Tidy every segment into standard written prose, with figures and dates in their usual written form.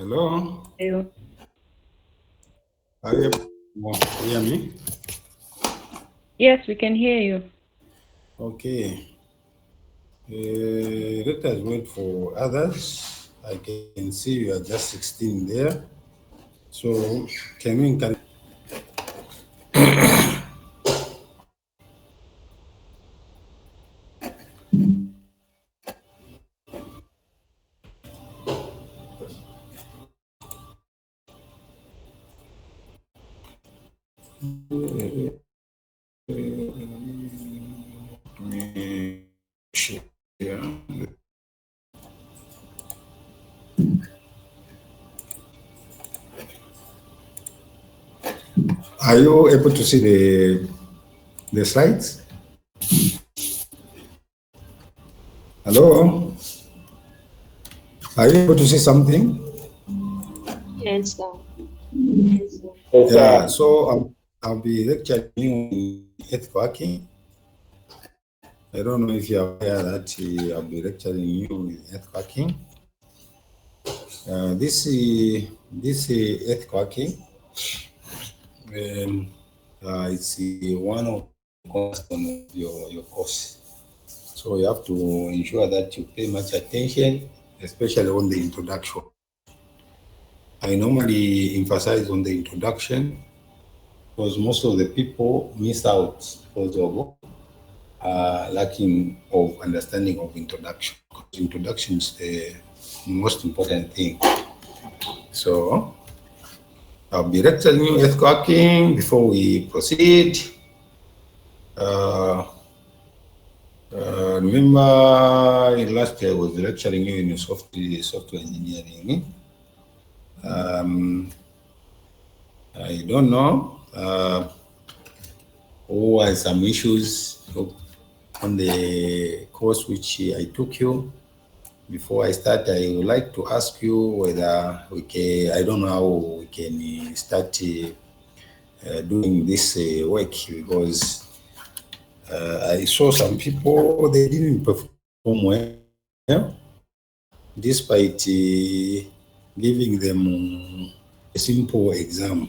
Hello. Hello. Are you able to hear me? Yes, we can hear you. Okay. Let us wait for others. I can see you are just 16 there. So can we encourage? Are you able to see the slides? Hello? Are you able to see something? Yes, sir. Yeah, so I'll be lecturing you on earthquake. I don't know if you are aware that I'll be lecturing you in earthquake. This earthquake, it's one of the cornerstone of your course. So you have to ensure that you pay much attention, especially on the introduction. I normally emphasize on the introduction because most of the people miss out because of lacking of understanding of introduction. Introduction is the most important thing. So I'll be lecturing you earthquaking before we proceed. Uh, remember last year I was lecturing you in software engineering. I don't know who has some issues on the course which I took you. Before I start, I would like to ask you whether we can, I don't know how we can start doing this work because I saw some people, they didn't perform well despite giving them a simple exam.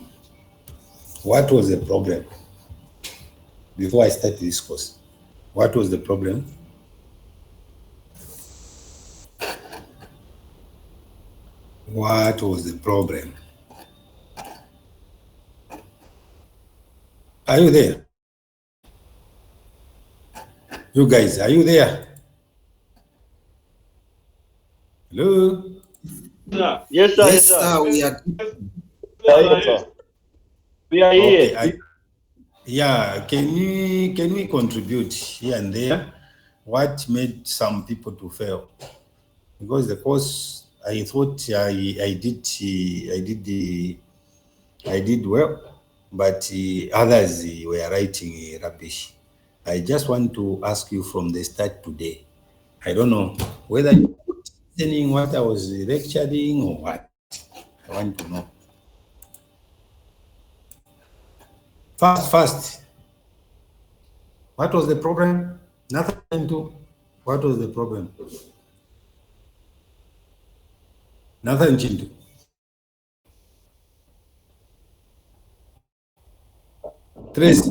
What was the problem before I started this course? What was the problem? What was the problem? Are you there? You guys, are you there? Hello? Yes, sir. Yes, sir, we are. Yes, sir. We are Okay. here. Yeah, can we contribute here and there? What made some people to fail? Because the course, I thought I did well, but others were writing rubbish. I just want to ask you from the start today. I don't know whether you were listening what I was lecturing or what. I want to know. First, what was the problem? Nothing to. What was the problem? Nothing Chintu. Trace,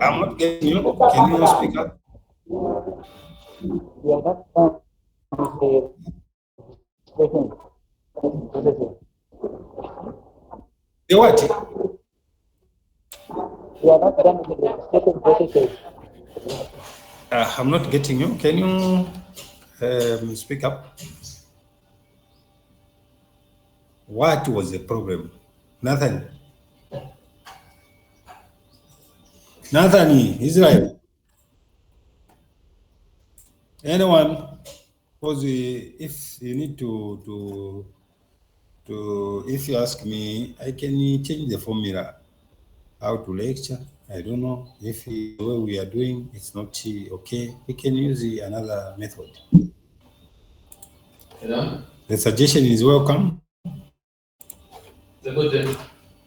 I'm not getting you. Can you speak up? The what? I'm not getting you. Can you speak up? What was the problem? Nothing. Nothing. Israel. Anyone? Because if you need if you ask me, I can change the formula how to lecture. I don't know if the way we are doing it's not okay. We can use another method. Yeah. The suggestion is welcome.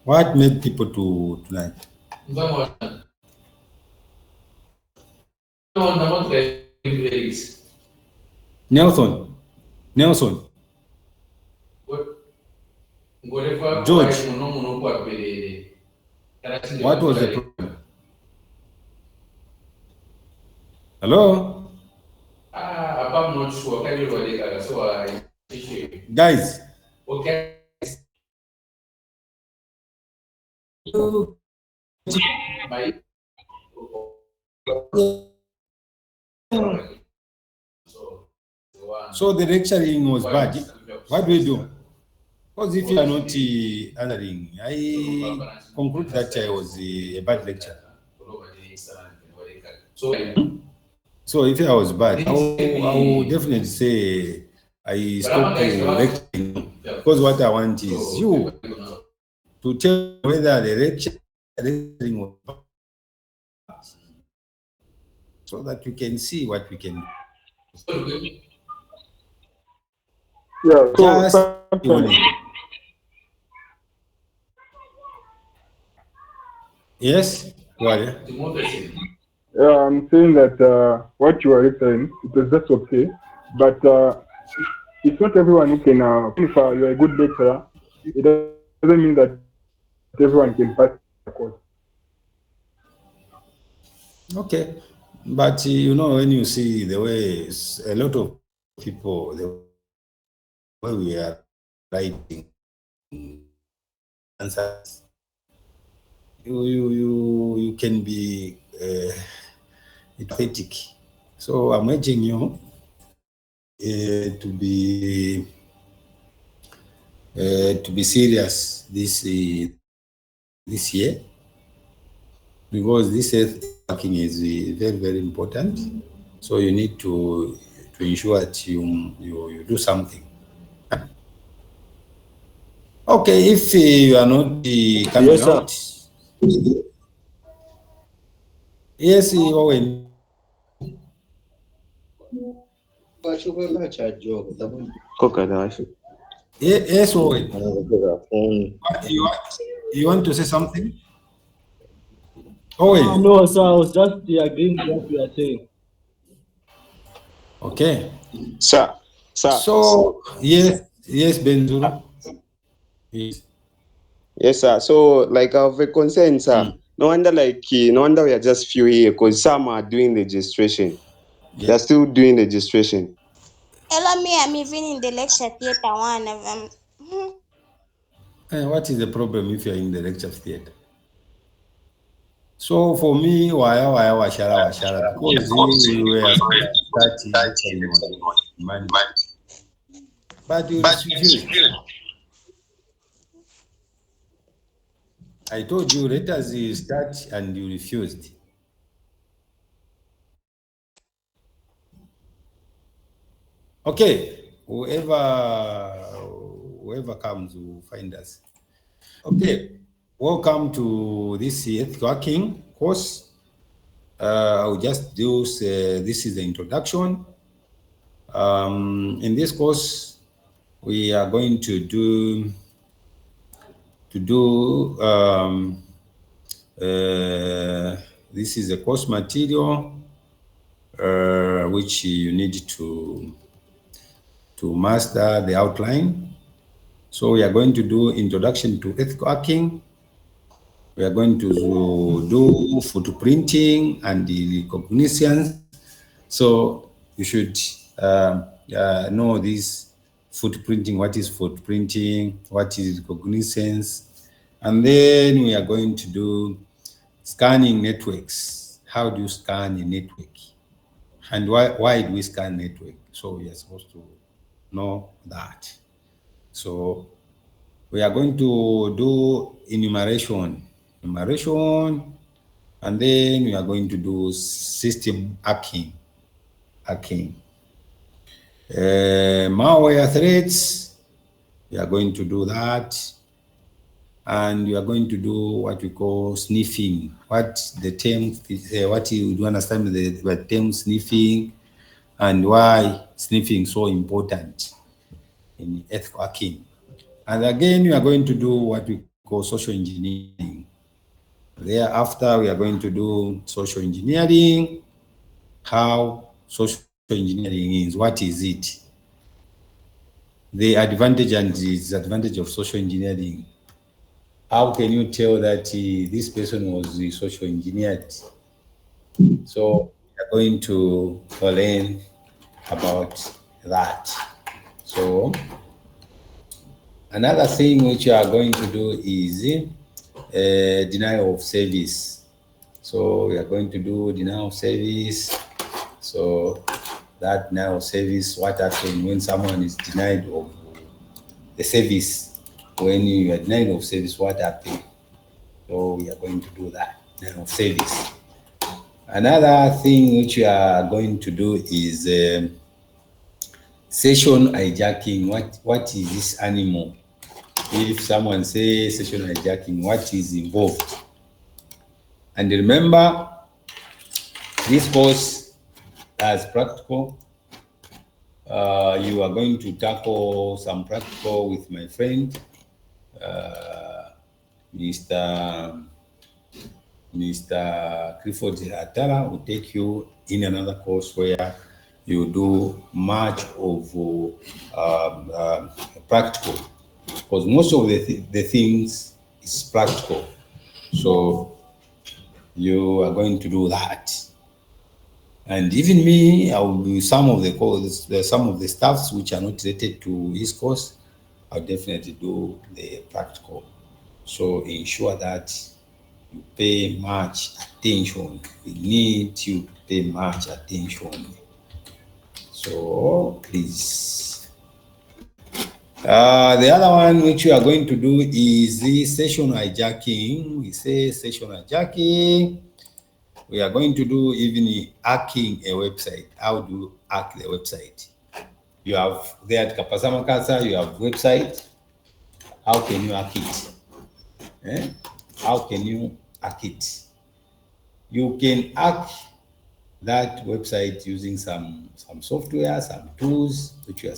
What made people to tonight? Nelson. George, what was the problem? Hello? I'm not sure. Guys. Okay. So the lecturing was bad. What do we do? Because if you are not answering, I conclude that I was a bad lecturer. So if I was bad, I will definitely say I stop lecturing, because what I want is you to tell whether the lecturing was bad, so that we can see what we can do. Yeah, Just yes, what? Yeah, I'm saying that what you are saying, it was just okay, but it's not everyone who can. If you're a good lecturer, it doesn't mean that everyone can pass the course. Okay, but you know, when you see the way a lot of people, the way we are writing answers, you can be pathetic. So I'm urging you to be serious this year, because this working is very, very important. So you need to ensure that you do something. Okay, if you are not coming Yes, sir. out, yes, Owen. Yes, Owen. You want to say something? Owen. No, sir, I was just agreeing with what you are saying. Okay. Sir. So yes, Benzuru. Yes. Yes, sir. So, like, I have a concern, sir. No wonder, no wonder we are just few here, because some are doing registration. Yeah. They're still doing registration. Hello, me. I'm even in the lecture theater. One of them. What is the problem if you are in the lecture theater? So for me, washara, because we were starting lecturing on Monday, but you refused. I told you, let us start, and you refused. Okay, whoever comes will find us. Okay, welcome to this working course. I'll just do, this is the introduction. In this course, we are going to do this is a course material which you need to master the outline. So we are going to do introduction to ethical hacking. We are going to do footprinting and the recognitions. So you should know this footprinting, what is footprinting, what is recognitions. And then we are going to do scanning networks. How do you scan a network? And why do we scan network? So we are supposed to know that. So we are going to do enumeration, and then we are going to do system hacking. Malware threats, we are going to do that. And we are going to do what we call sniffing. What the term, what you do understand the term sniffing, and why sniffing so important in ethical hacking. And again, we are going to do what we call social engineering. Thereafter, we are going to do social engineering, how social engineering is. What is it? The advantage and disadvantage of social engineering. How can you tell that this person was social engineered? So we are going to learn about that. So another thing which you are going to do is denial of service. So we are going to do denial of service. So that denial of service, what happens when someone is denied of the service? When you are denied of service, what happens? So we are going to do that, denial of service. Another thing which we are going to do is session hijacking. What is this animal? If someone says session hijacking, what is involved? And remember, this course as practical. You are going to tackle some practical with my friend, Mr. Clifford Atara will take you in another course where you do much of practical, because most of the things is practical. So you are going to do that. And even me, I will do some of the stuffs which are not related to his course. I'll definitely do the practical. So ensure that you pay much attention. We need you to pay much attention. So please. The other one which we are going to do is the session hijacking. We say session hijacking. We are going to do even hacking a website. How do you hack the website? You have there at Kapasa Makasa, you have website. How can you hack it? How can you hack it? You can hack that website using some software, some tools which you are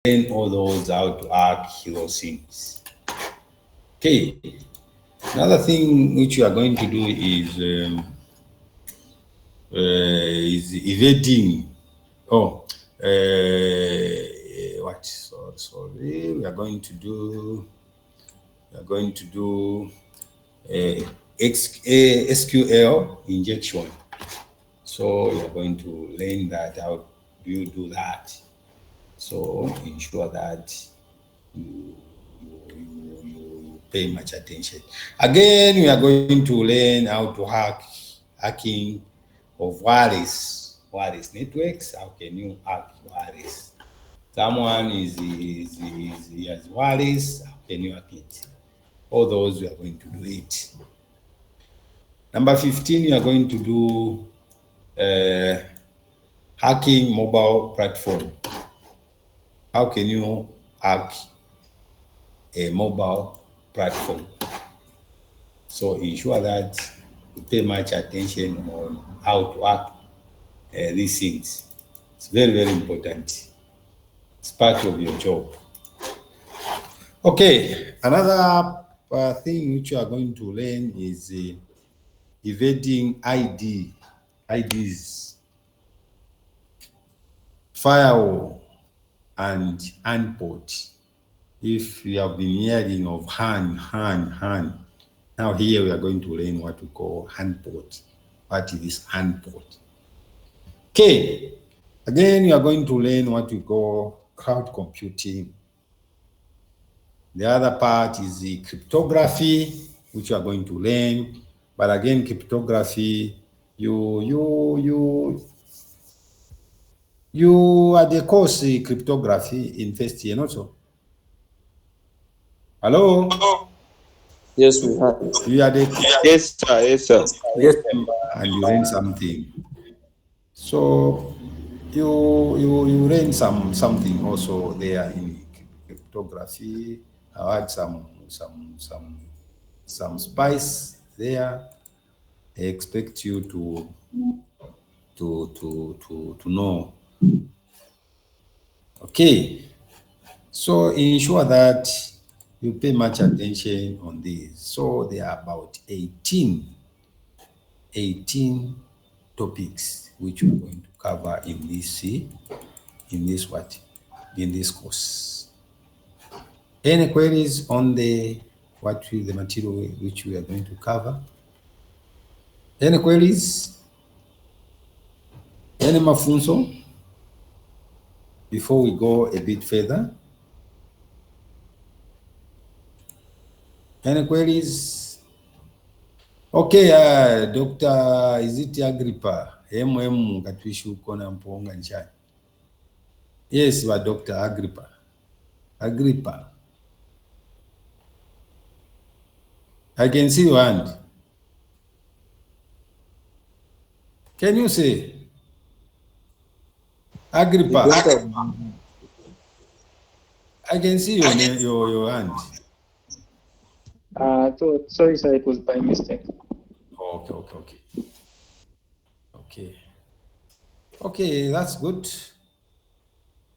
saying all those how to hack those things. Okay. Another thing which you are going to do is evading. What? Sorry. We are going to do SQL injection. So you are going to learn that. How do you do that? So ensure that you pay much attention. Again, we are going to learn how to hacking of wireless networks. How can you hack wireless? Someone he has wireless. How can you hack it? All those we are going to do it. Number 15, we are going to do hacking mobile platform. How can you hack a mobile platform? So ensure that you pay much attention on how to hack these things. It's very, very important. It's part of your job. Okay, another thing which you are going to learn is evading IDs, firewall, and handport. If you have been hearing of hand, now here we are going to learn what we call handport. What is handport? Okay, again we are going to learn what we call cloud computing. The other part is the cryptography, which you are going to learn. But again, cryptography, you are the course cryptography in first year, not so? Hello? Yes, we have. You are the Yes, sir. Yes, sir. yes, and you learn something. So you learn something also there in cryptography. I had some spice there. I expect you to know. Okay, so ensure that you pay much attention on this. So there are about 18 18 topics which we're going to cover in this course. Any queries on the material which we are going to cover? Any queries? Any mafunzo? Before we go a bit further. Any queries? Okay, Dr. Is it Agrippa? Katwishu kona mponga nchani. Yes, but Dr. Agrippa. I can see your hand. Can you say? Agrippa. I can see your name, your hand. Sorry, sir, it was by mistake. Okay, that's good.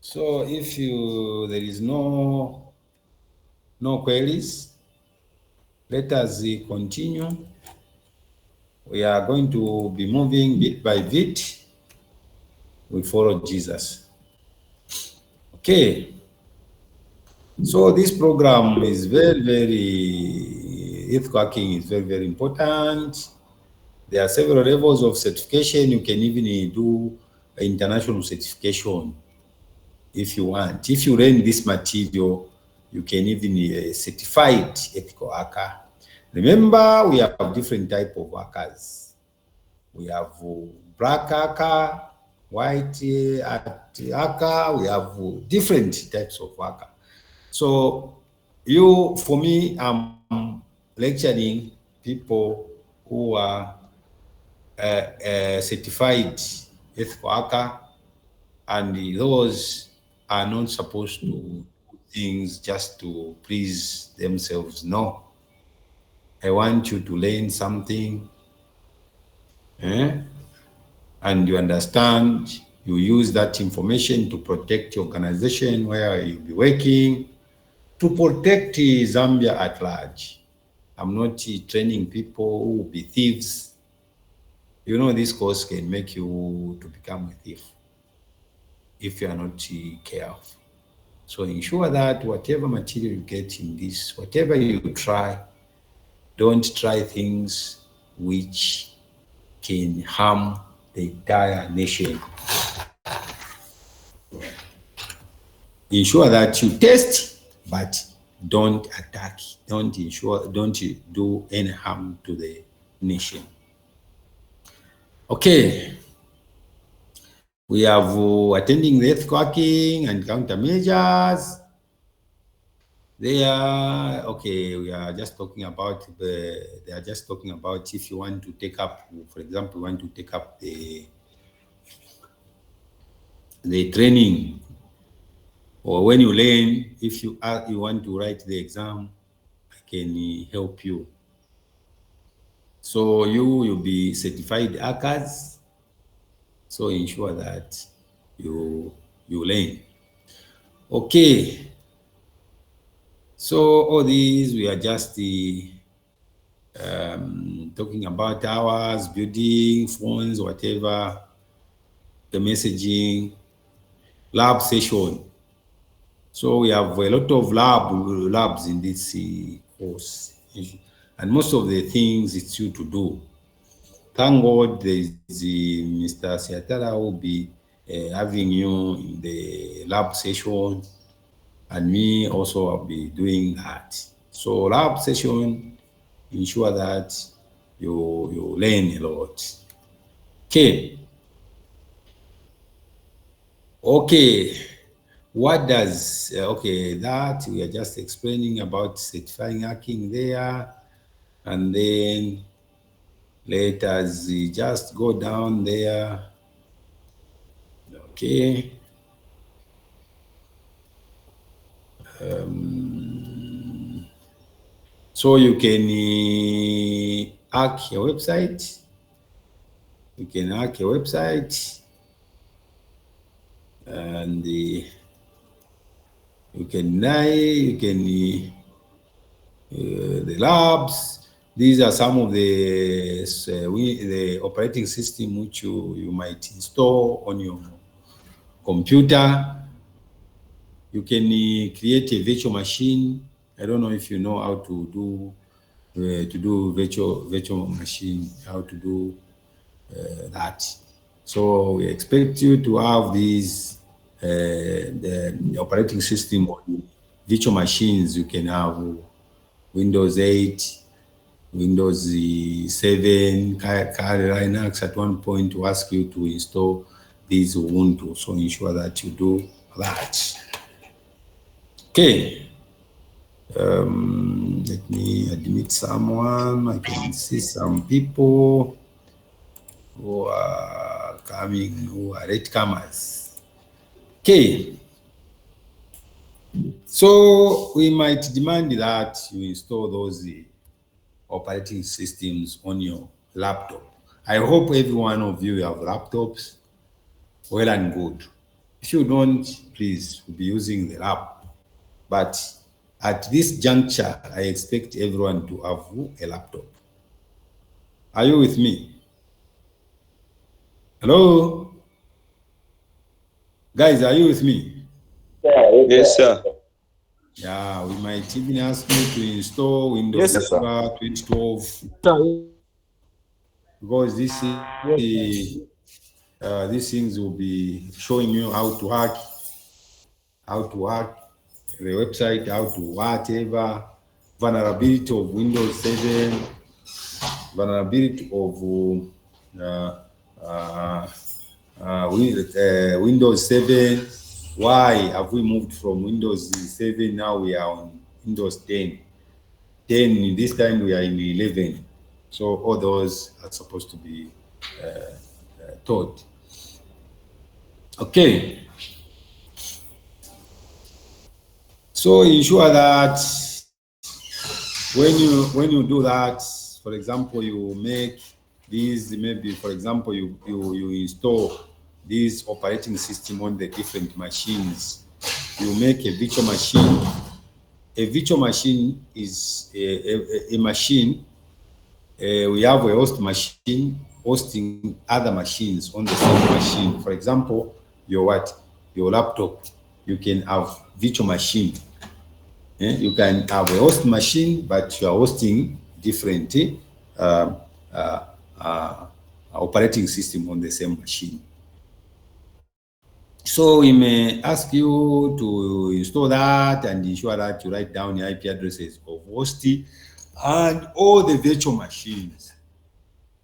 So if there is no queries, let us continue. We are going to be moving bit by bit. We follow Jesus. Okay. So this program is ethical hacking is very, very important. There are several levels of certification. You can even do international certification if you want. If you learn this material, you can even be a certified ethical hacker. Remember, we have different types of hackers. We have black hacker, white hacker. We have different types of hacker. So for me, I'm lecturing people who are certified ethical hacker, and those are not supposed to do things just to please themselves. No. I want you to learn something, and you understand, you use that information to protect your organization where you'll be working, to protect Zambia at large. I'm not training people who will be thieves. You know, this course can make you to become a thief if you are not careful. So ensure that whatever material you get in this, whatever you try, don't try things which can harm the entire nation. Ensure that you test, but don't attack. Don't do any harm to the nation. Okay. We have attending the ethical hacking and countermeasures. We are just talking about they are just talking about if you want to take up, for example, you want to take up the training, or when you learn, if you want to write the exam, I can help you. So you'll be certified hackers. So ensure that you learn. Okay. So all these, we are just talking about hours, building, phones, whatever, the messaging, lab session. So we have a lot of labs in this course, and most of the things it's you to do. Thank God there is Mr. Siatara will be having you in the lab session, and me also I'll be doing that. So lab session, ensure that you learn a lot. Okay. What does that we are just explaining about certifying hacking there, and then let us just go down there. Okay. So you can hack your website. You can hack your website, and you can the labs. These are some of the operating system which you might install on your computer. You can create a virtual machine. I don't know if you know how to do virtual machine, how to do that. So we expect you to have these the operating system on virtual machines. You can have Windows 8, Windows 7, Linux at one point to ask you to install these Ubuntu. So ensure that you do that. Okay. Let me admit someone. I can see some people who are coming, who are latecomers. Okay. So we might demand that you install those operating systems on your laptop. I hope every one of you have laptops. Well and good. If you don't, please be using the app. But at this juncture, I expect everyone to have a laptop. Are you with me? Hello? Guys, are you with me? Yes, sir. Yeah, we might even ask you to install Windows Yes, sir. 2012 Sir, because yes, these things will be showing you how to hack the website, how to whatever, vulnerability of Windows 7, vulnerability of Windows 7. Why have we moved from Windows 7? Now we are on Windows 10. 10, this time we are in 11. So all those are supposed to be taught. Okay. So ensure that when you do that, for example, you make these, maybe for example you install this operating system on the different machines. You make a virtual machine. A virtual machine is a machine. We have a host machine hosting other machines on the same machine. For example, your laptop, you can have virtual machine. You can have a host machine, but you are hosting different uh, uh, uh, operating system on the same machine. So we may ask you to install that and ensure that you write down the IP addresses of host and all the virtual machines.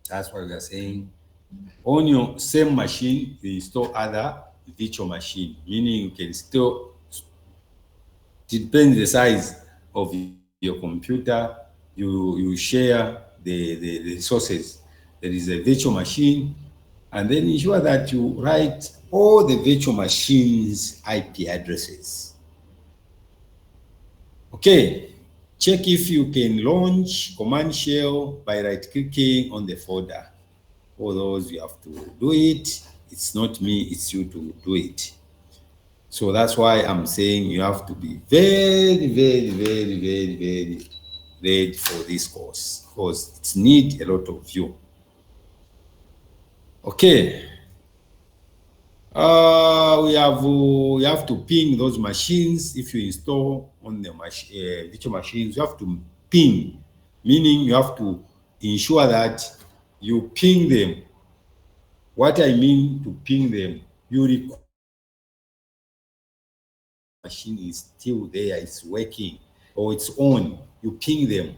That's what we are saying. On your same machine, you install other virtual machine, meaning you can still, it depends the size of your computer, you share the resources. There is a virtual machine, and then ensure that you write all the virtual machines IP addresses. Okay, check if you can launch command shell by right clicking on the folder. All those you have to do it. It's not me, it's you to do it. So that's why I'm saying you have to be very, very, very, very, very ready for this course because it needs a lot of you. Okay. We have to ping those machines. If you install on the virtual machines, you have to ping, meaning you have to ensure that you ping them. What I mean to ping them, you require machine is still there, it's working, or it's on, you ping them.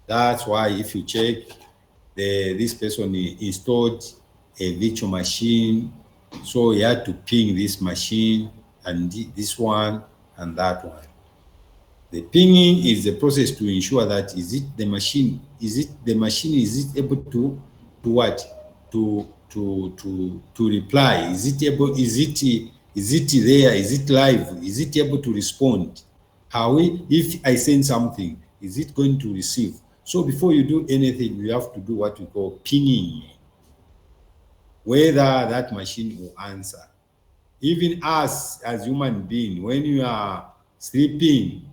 That's why if you check, this person installed a virtual machine, so he had to ping this machine and this one and that one. The pinging is the process to ensure that is it able to what? To reply? Is it able, is it there? Is it live? Is it able to respond? If I send something, is it going to receive? So before you do anything, you have to do what we call pinging, whether that machine will answer. Even us as human being, when you are sleeping,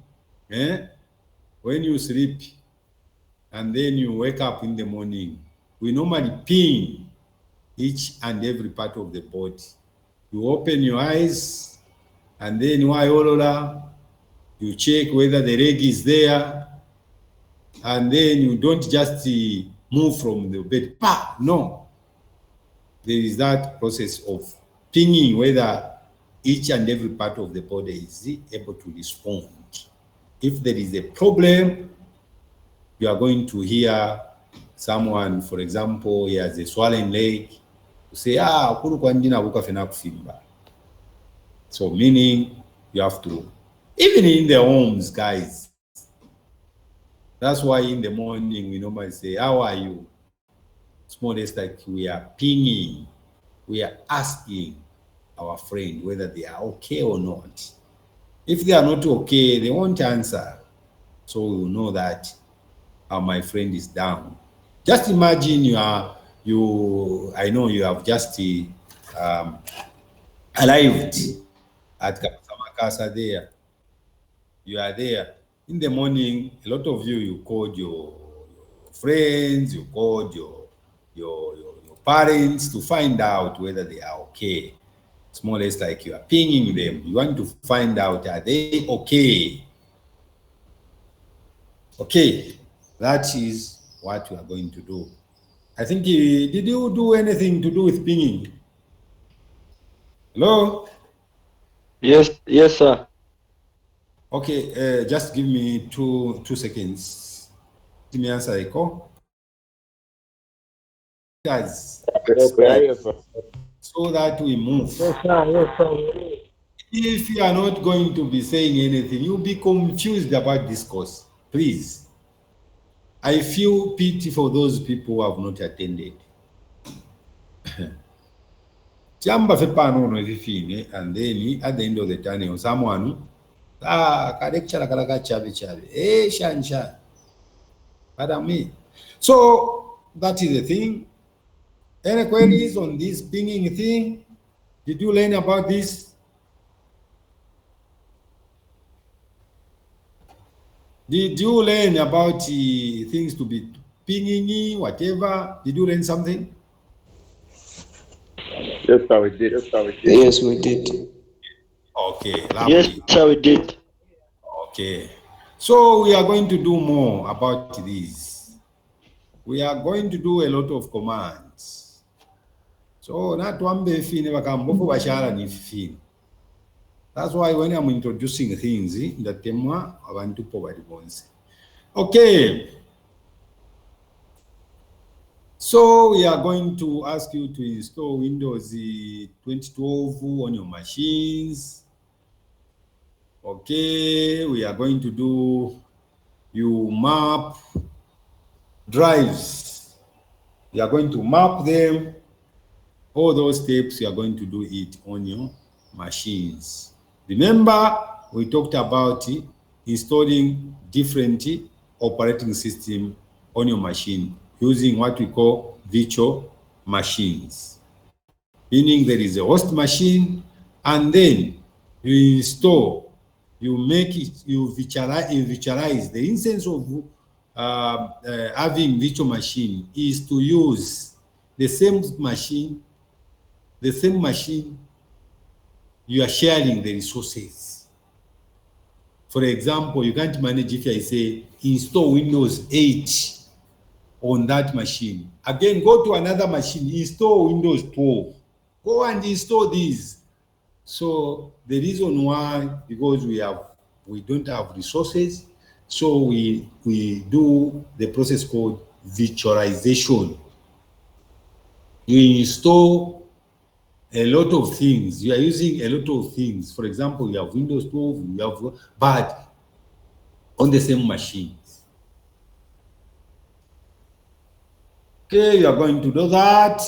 when you sleep, and then you wake up in the morning, we normally ping each and every part of the body. You open your eyes, and then you check whether the leg is there, and then you don't just move from the bed. No, there is that process of pinging whether each and every part of the body is able to respond. If there is a problem, you are going to hear someone, for example, he has a swollen leg, say, so meaning you have to, even in the homes, guys. That's why in the morning we normally say, how are you? It's more or less like we are pinging, we are asking our friend whether they are okay or not. If they are not okay, they won't answer. So we will know that my friend is down. Just imagine I know you have just arrived at Kapasa Makasa there. You are there. In the morning, a lot of you called your friends, you called your parents to find out whether they are okay. It's more or less like you are pinging them. You want to find out, are they okay? Okay, that is what we are going to do. I think, did you do anything to do with pinging? Hello? Yes, sir. Okay, just give me two seconds. Give me answer, Echo. Guys, so that we move. Yes, sir. If you are not going to be saying anything, you'll be confused about this course. Please. I feel pity for those people who have not attended. Chamba fe pano fine, and then at the end of the tunnel, someone lecture chabe. Shan. Pardon me. So that is the thing. Any queries on this pinging thing? Did you learn about this? Did you learn about things to be pinging, whatever? Did you learn something? Yes, sir, we did. Yes, we did. Okay, lovely. Yes, sir, we did. Okay. So we are going to do more about this. We are going to do a lot of commands. So that's why when I'm introducing things, that tema I want to provide ones. Okay. So we are going to ask you to install Windows 2012 on your machines. Okay, we are going to do you map drives. You are going to map them. All those steps, you are going to do it on your machines. Remember, we talked about installing different operating system on your machine using what we call virtual machines. Meaning there is a host machine, and then you install, you make it, you virtualize. The essence of having virtual machine is to use the same machine, you are sharing the resources. For example, you can't manage if I say install Windows 8 on that machine. Again, go to another machine, install Windows 12. Go and install these. So the reason why, because we don't have resources, so we do the process called virtualization. You install a lot of things. You are using a lot of things. For example, you have Windows 12, you have, but on the same machines. Okay, you are going to do that.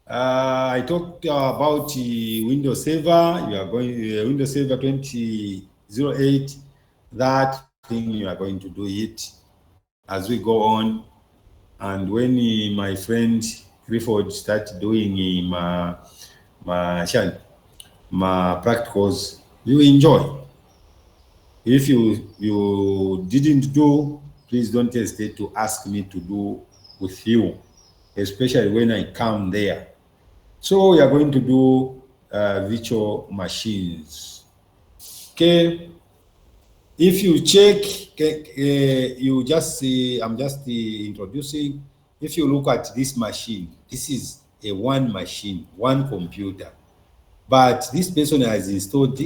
I talked about Windows Server. You are going Windows Server 2008. That thing you are going to do it as we go on. And when my friend Clifford started doing my practicals, you enjoy. If you didn't do, please don't hesitate to ask me to do with you, especially when I come there. So we are going to do virtual machines. Okay. If you check, you just see, I'm just introducing. If you look at this machine, this is a one machine, one computer. But this person has installed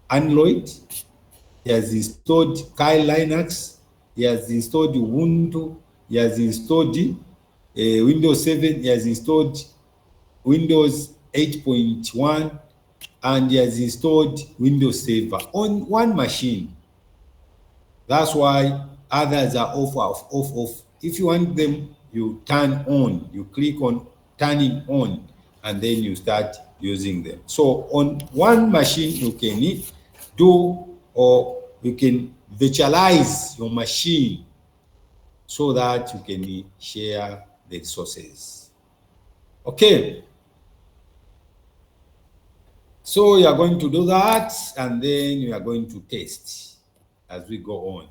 Android, he has installed Kali Linux, he has installed Ubuntu, he has installed Windows 7, he has installed Windows 8.1, and he has installed Windows Server on one machine. That's why others are off. If you want them, you turn on, you click on turning on, and then you start using them. So on one machine, you can do, or you can virtualize your machine so that you can share the resources. Okay. So you are going to do that, and then you are going to test as we go on.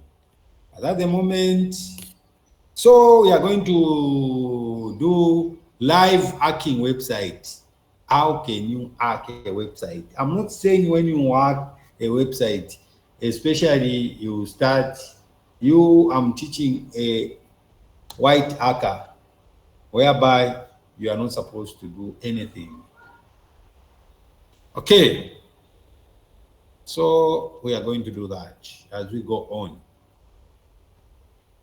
At the moment, so we are going to do live hacking website. How can you hack a website? I'm not saying when you hack a website, especially I'm teaching a white hacker, whereby you are not supposed to do anything. Okay. So we are going to do that as we go on.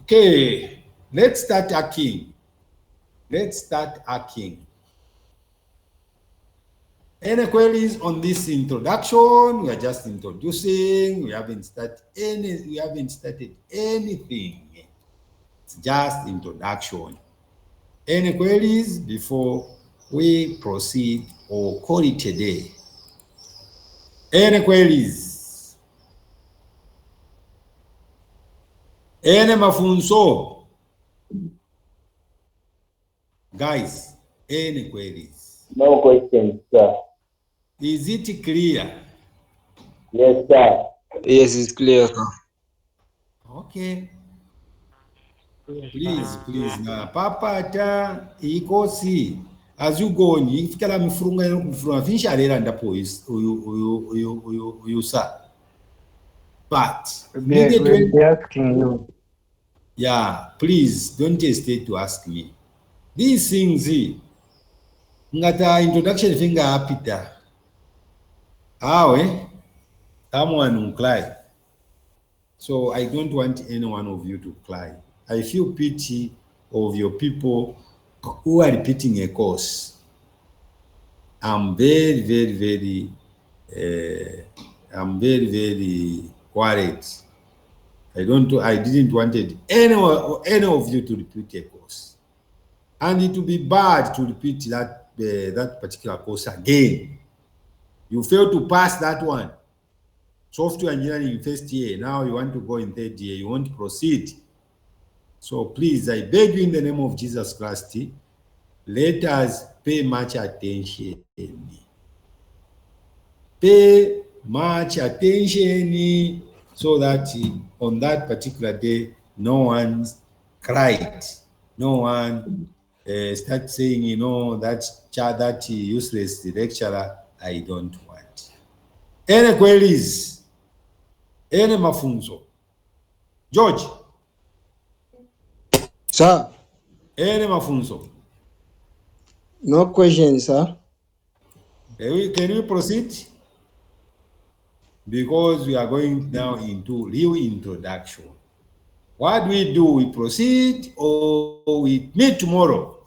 Okay, let's start hacking. Any queries on this introduction? We are just introducing. We haven't started anything. It's just introduction. Any queries before we proceed or call it a day? Any queries? Any mafunzo? Guys, any queries? No questions, sir. Is it clear? Yes, sir. Yes, it's clear, sir. Okay. Please na papata ikosi as you go on ifikala mifurunga yokufurunga finisha lera ndapo uyu sa. But We'll be asking you. Yeah, please don't hesitate to ask me. These things ngata introduction finger apita. Someone cry. So I don't want any one of you to cry. I feel pity of your people who are repeating a course. I'm very, very, very, worried. I didn't wanted any of you to repeat a course. And it would be bad to repeat that particular course again. You failed to pass that one. Software engineering in first year, now you want to go in third year, you won't proceed. So please, I beg you in the name of Jesus Christ, let us pay much attention. Pay much attention so that on that particular day, no one cried. No one start saying, that useless lecturer, I don't want. Any queries? Any mafunzo? George? Sir? Any mafunzo? No questions, sir. Can we proceed? Because we are going now into real introduction. What do? We proceed or we meet tomorrow?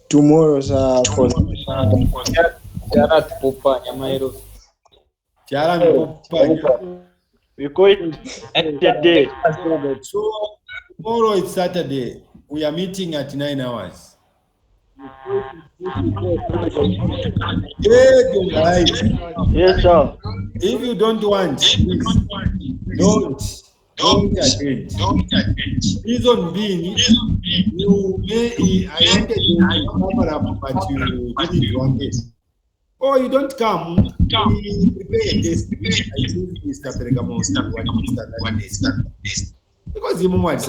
Tomorrow, sir. We go it today. So tomorrow is Saturday. We are meeting at 9 hours. Yes, sir. If you don't want, please, don't attend. Reason being, I wanted you to cover up, but you didn't want it. Or you don't come, we prepare a test. I choose Mr. Peregamo to what Mr. That test. Because the moment